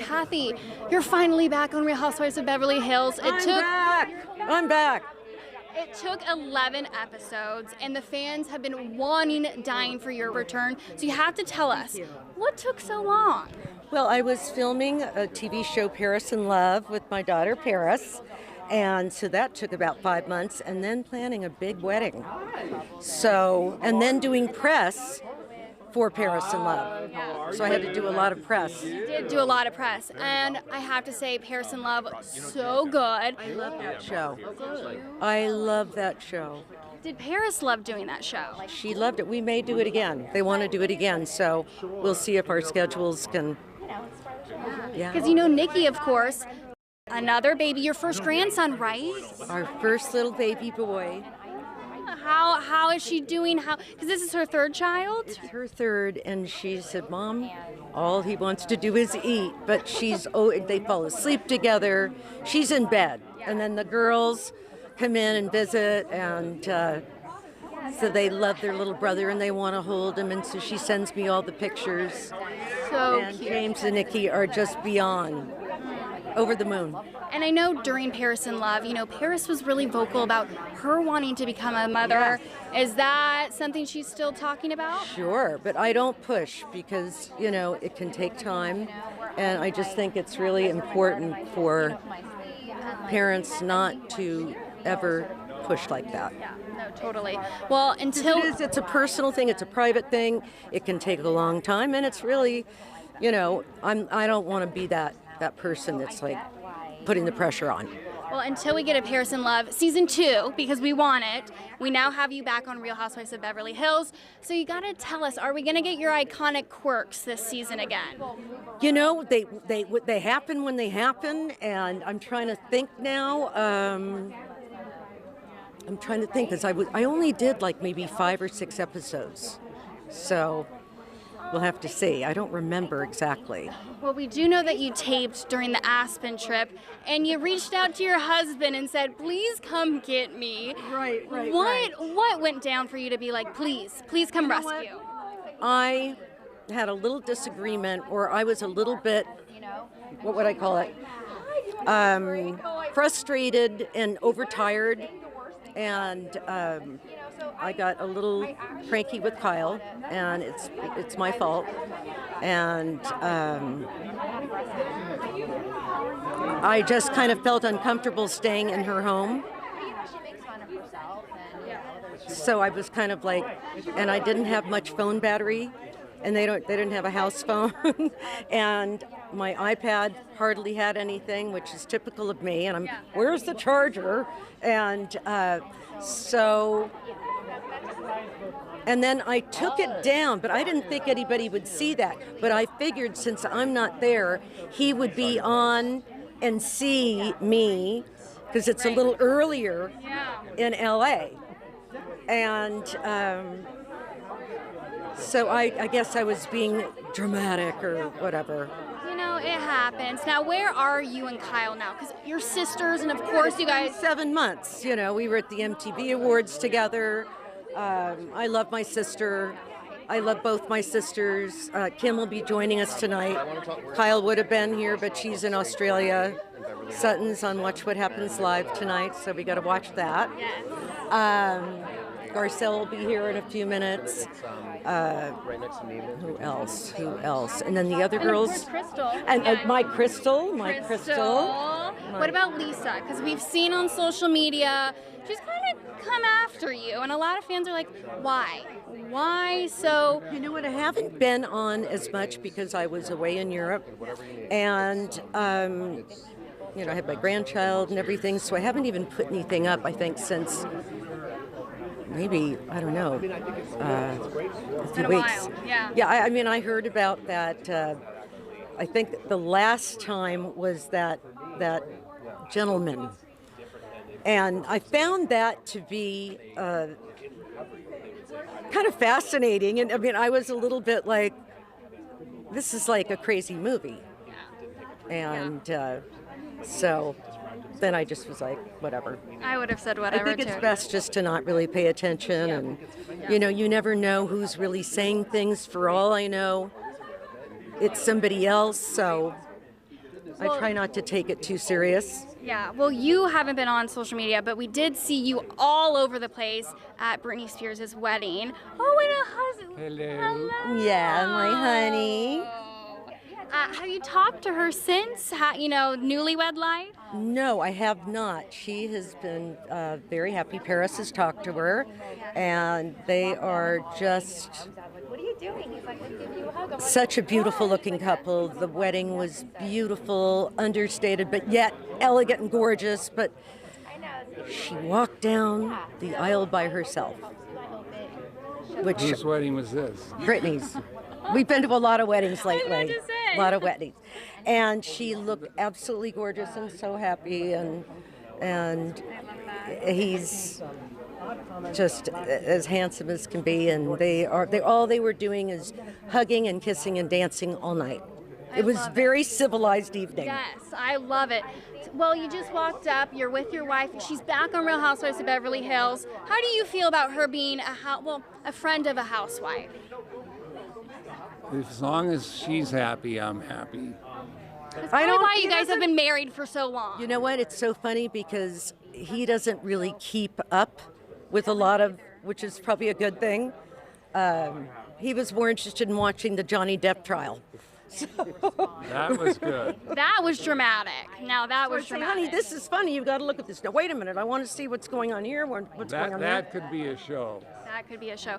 Kathy, you're finally back on Real Housewives of Beverly Hills. I'm back. It took 11 episodes, and the fans have been dying for your return. So you have to tell us, what took so long? Well, I was filming a TV show, Paris in Love, with my daughter, Paris. And so that took about 5 months, and then planning a big wedding. And then doing press for Paris in Love. So I had to do a lot of press. You did do a lot of press, and I have to say, Paris in Love, so good. I love that show. I love that show. Did Paris love doing that show? She loved it. We may do it again. They want to do it again, so we'll see if our schedules can. Yeah. Because Nikki, of course, another baby, your first grandson, right? Our first little baby boy. How is she doing? Because this is her third child? It's her third, and she said, Mom, all he wants to do is eat. But they fall asleep together. She's in bed. And then the girls come in and visit, and so they love their little brother, and they want to hold him. And so she sends me all the pictures. So and cute. James and Nikki are just beyond over the moon. And I know during Paris in Love, Paris was really vocal about her wanting to become a mother. Yeah. Is that something she's still talking about? Sure, but I don't push because, it can take time. And I just think it's really important for parents not to ever push like that. Yeah, no, totally. Well, it's a personal thing, it's a private thing. It can take a long time, and it's really, I don't want to be that person that's like putting the pressure on. Well, until we get a Paris in Love season 2, because we want it, we now have you back on Real Housewives of Beverly Hills. So you got to tell us, are we going to get your iconic quirks this season again? They happen when they happen, and I'm trying to think now. I'm trying to think because I only did like maybe 5 or 6 episodes, so. We'll have to see. I don't remember exactly. Well, we do know that you taped during the Aspen trip, and you reached out to your husband and said, please come get me. Right. What went down for you to be like, please come rescue? I had a little disagreement, or I was a little bit, what would I call it? Frustrated and overtired, and I got a little cranky with Kyle, and it's my fault. And I just kind of felt uncomfortable staying in her home. So I was kind of like, and I didn't have much phone battery, and they didn't have a house phone, and my iPad hardly had anything, which is typical of me. And where's the charger? And and then I took it down, but I didn't think anybody would see that. But I figured since I'm not there, he would be on and see me, because it's a little earlier in LA. And so I guess I was being dramatic or whatever. It happens. Now, where are you and Kyle now? Because you're sisters, and of course you guys... 7 months. We were at the MTV Awards together. I love my sister. I love both my sisters. Kim will be joining us tonight. Kyle would have been here, but she's in Australia. Sutton's on Watch What Happens Live tonight, so we got to watch that. Garcelle will be here in a few minutes. Who else? And then the other girls. Crystal. And my Crystal. What about Lisa? Because we've seen on social media, she's kind of come after you. And a lot of fans are like, why? Why? So... You know what? I haven't been on as much because I was away in Europe. And... I had my grandchild and everything, so I haven't even put anything up, I think, since maybe, I don't know, a few weeks. Yeah, I heard about that. I think the last time was that gentleman. And I found that to be kind of fascinating. And I was a little bit like, this is like a crazy movie. And... So then I just was like, whatever. I would have said whatever, I think it's best just to not really pay attention. And, you never know who's really saying things. For all I know, it's somebody else. So I try not to take it too serious. Yeah, well, you haven't been on social media, but we did see you all over the place at Britney Spears' wedding. Oh, and a husband. Hello. Yeah, my honey. Have you talked to her since, newlywed life? No, I have not. She has been very happy. Paris has talked to her, and they are just What are you doing? He's like, let's give you a hug. such a beautiful looking couple. The wedding was beautiful, understated, but yet elegant and gorgeous. But she walked down the aisle by herself. Which, Whose wedding was this? Britney's. We've been to a lot of weddings lately. I was about to say. A lot of weddings. And she looked absolutely gorgeous and so happy, and he's just as handsome as can be, and all they were doing is hugging and kissing and dancing all night. It was a very civilized evening. Yes, I love it. Well, you just walked up. You're with your wife. She's back on Real Housewives of Beverly Hills. How do you feel about her being a friend of a housewife? As long as she's happy, I'm happy. That's probably why you guys have been married for so long. You know what? It's so funny because he doesn't really keep up with a lot of, which is probably a good thing. He was more interested in watching the Johnny Depp trial. That was good. That was dramatic. Now that was dramatic. Honey, this is funny. You've got to look at this. Now, wait a minute. I want to see what's going on here. What's going on there. That could be a show. That could be a show.